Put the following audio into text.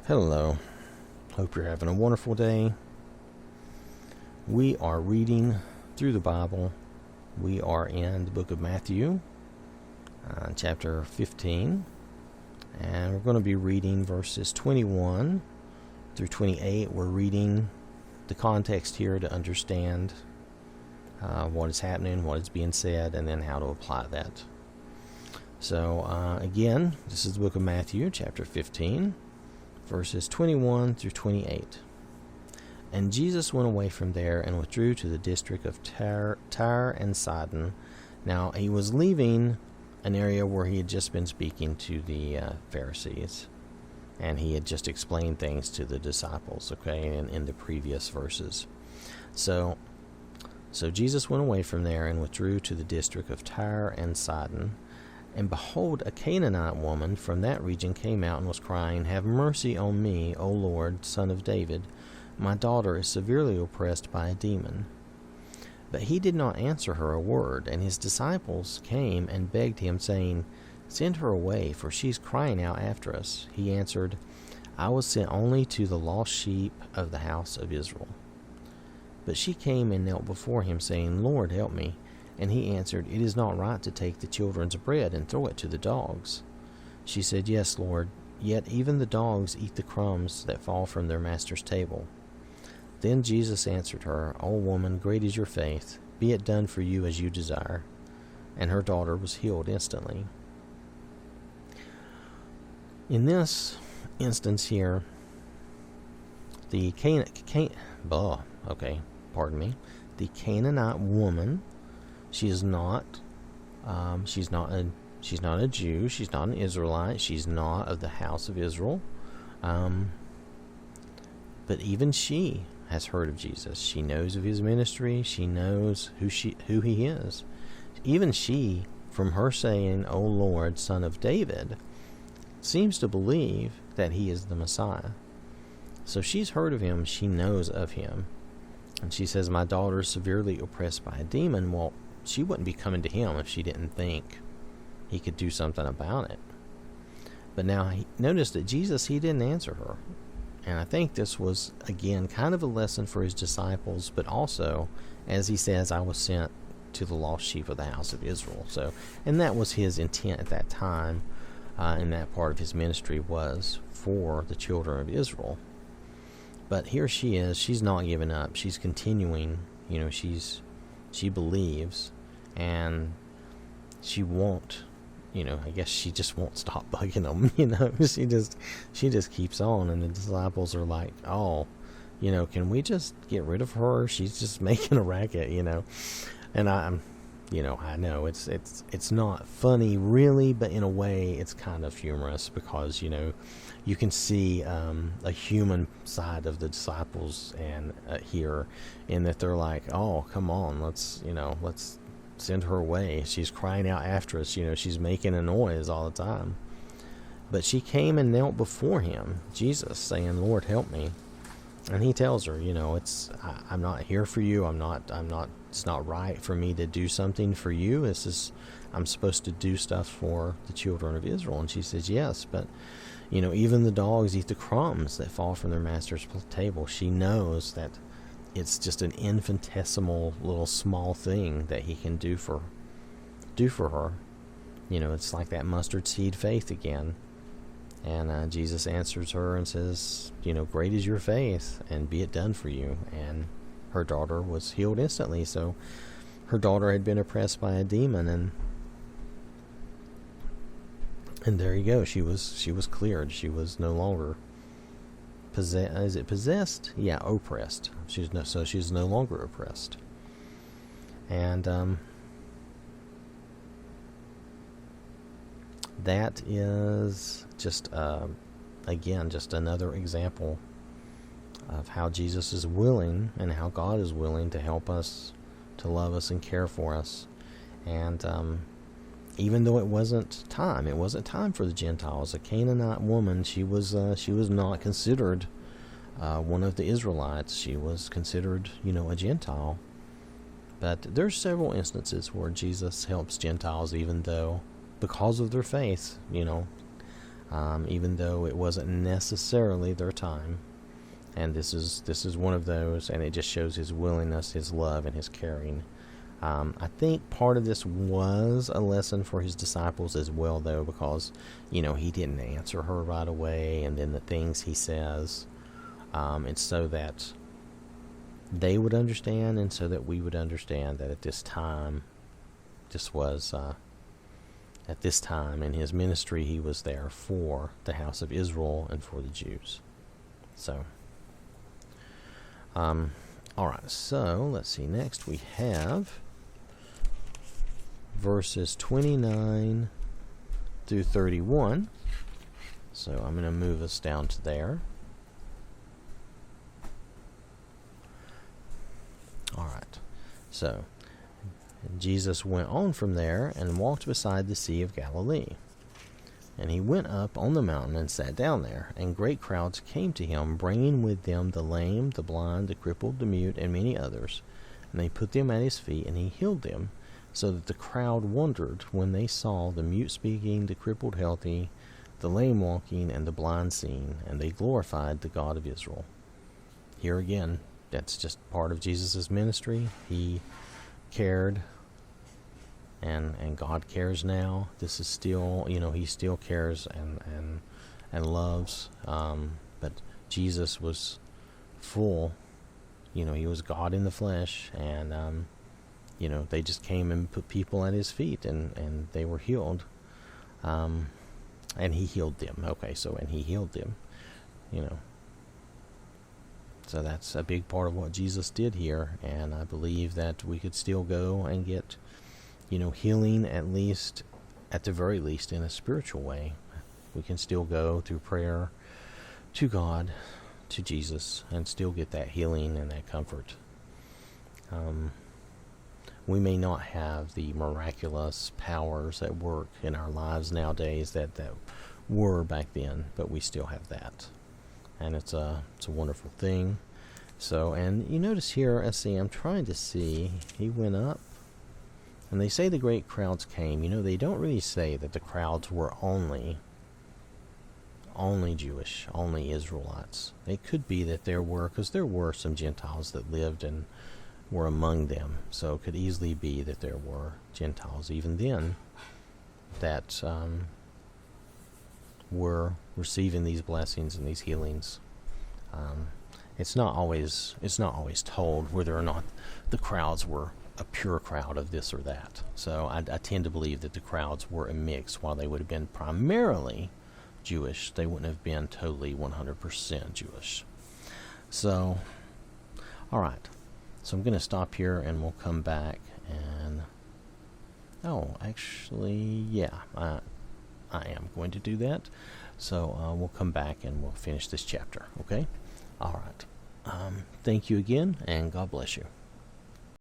Hello. Hope you're having a wonderful day. We are reading through the Bible. We are in the book of Matthew, chapter 15. And we're going to be reading verses 21 through 28. We're reading the context here to understand what is happening, what is being said, and then how to apply that. So, again, this is the book of Matthew, chapter 15. Verses 21 through 28. And Jesus went away from there and withdrew to the district of Tyre and Sidon. Now, he was leaving an area where he had just been speaking to the Pharisees. And he had just explained things to the disciples, okay, in the previous verses. So Jesus went away from there and withdrew to the district of Tyre and Sidon. And behold, a Canaanite woman from that region came out and was crying, "Have mercy on me, O Lord, Son of David. My daughter is severely oppressed by a demon." But he did not answer her a word, and his disciples came and begged him, saying, "Send her away, for she is crying out after us." He answered, "I was sent only to the lost sheep of the house of Israel." But she came and knelt before him, saying, "Lord, help me." And he answered, "It is not right to take the children's bread and throw it to the dogs." She said, "Yes, Lord, yet even the dogs eat the crumbs that fall from their master's table." Then Jesus answered her, "O woman, great is your faith. Be it done for you as you desire." And her daughter was healed instantly. In this instance here, the the Canaanite woman, she's not a Jew. She's not an Israelite. She's not of the house of Israel. But even she has heard of Jesus. She knows of his ministry. She knows who he is. Even she, from her saying, "O Lord, Son of David," seems to believe that he is the Messiah. So she's heard of him. She knows of him. And she says, "My daughter is severely oppressed by a demon." Well, she wouldn't be coming to him if she didn't think he could do something about it. But now, notice that Jesus, he didn't answer her. And I think this was, again, kind of a lesson for his disciples, but also, as he says, "I was sent to the lost sheep of the house of Israel." So, and that was his intent at that time, and that part of his ministry was for the children of Israel. But here she is. She's not giving up. She's continuing. She believes, and she won't. I guess she just won't stop bugging them. She just keeps on, and the disciples are like, "Oh, can we just get rid of her? She's just making a racket, And I know it's not funny really, but in a way it's kind of humorous because you can see a human side of the disciples and here, in that they're like, "Oh, come on, let's send her away. She's crying out after us. She's making a noise all the time." But she came and knelt before him, Jesus, saying, "Lord, help me." And he tells her, I'm not here for you. It's not right for me to do something for you. I'm supposed to do stuff for the children of Israel. And she says, "Yes, but, even the dogs eat the crumbs that fall from their master's table." She knows that it's just an infinitesimal little small thing that he can do for her. It's like that mustard seed faith again. And Jesus answers her and says, "Great is your faith, and be it done for you." And her daughter was healed instantly. So her daughter had been oppressed by a demon, and there you go. She was cleared. She was no longer possessed. Is it possessed? Yeah, oppressed. So she's no longer oppressed. And that is just another example of how Jesus is willing and how God is willing to help us, to love us and care for us. And even though it wasn't time for the Gentiles. A Canaanite woman, she was not considered one of the Israelites. She was considered, a Gentile. But there's several instances where Jesus helps Gentiles, even though, because of their faith, even though it wasn't necessarily their time. And this is one of those, and it just shows his willingness, his love, and his caring. I think part of this was a lesson for his disciples as well, though, because, he didn't answer her right away, and then the things he says, it's so that they would understand, and so that we would understand that at this time, at this time in his ministry, he was there for the house of Israel and for the Jews. So, all right, so let's see. Next we have verses 29 through 31. So I'm going to move us down to there. All right. So Jesus went on from there and walked beside the Sea of Galilee. And he went up on the mountain and sat down there, and great crowds came to him, bringing with them the lame, the blind, the crippled, the mute, and many others. And they put them at his feet, and he healed them, so that the crowd wondered when they saw the mute speaking, the crippled healthy, the lame walking, and the blind seeing, and they glorified the God of Israel. Here again, that's just part of Jesus' ministry. He cared, and God cares now. This is still, he still cares and loves. But Jesus was full, he was God in the flesh, and they just came and put people at his feet, and they were healed. And he healed them. Okay, so and he healed them, So that's a big part of what Jesus did here, and I believe that we could still go and get, healing, at the very least, in a spiritual way. We can still go through prayer to God, to Jesus, and still get that healing and that comfort. We may not have the miraculous powers at work in our lives nowadays that were back then, but we still have that. And it's a wonderful thing. So, and you notice here, I'm trying to see, he went up, and they say the great crowds came. They don't really say that the crowds were only Jewish, only Israelites. It could be that there were, because there were some Gentiles that lived and were among them. So it could easily be that there were Gentiles even then that were receiving these blessings and these healings. It's not always told whether or not the crowds were a pure crowd of this or that. So I tend to believe that the crowds were a mix. While they would have been primarily Jewish, they wouldn't have been totally 100% Jewish. So, all right. So I'm going to stop here, and we'll come back and... Oh, actually, yeah, I am going to do that. So we'll come back and we'll finish this chapter, okay? All right. Thank you again, and God bless you.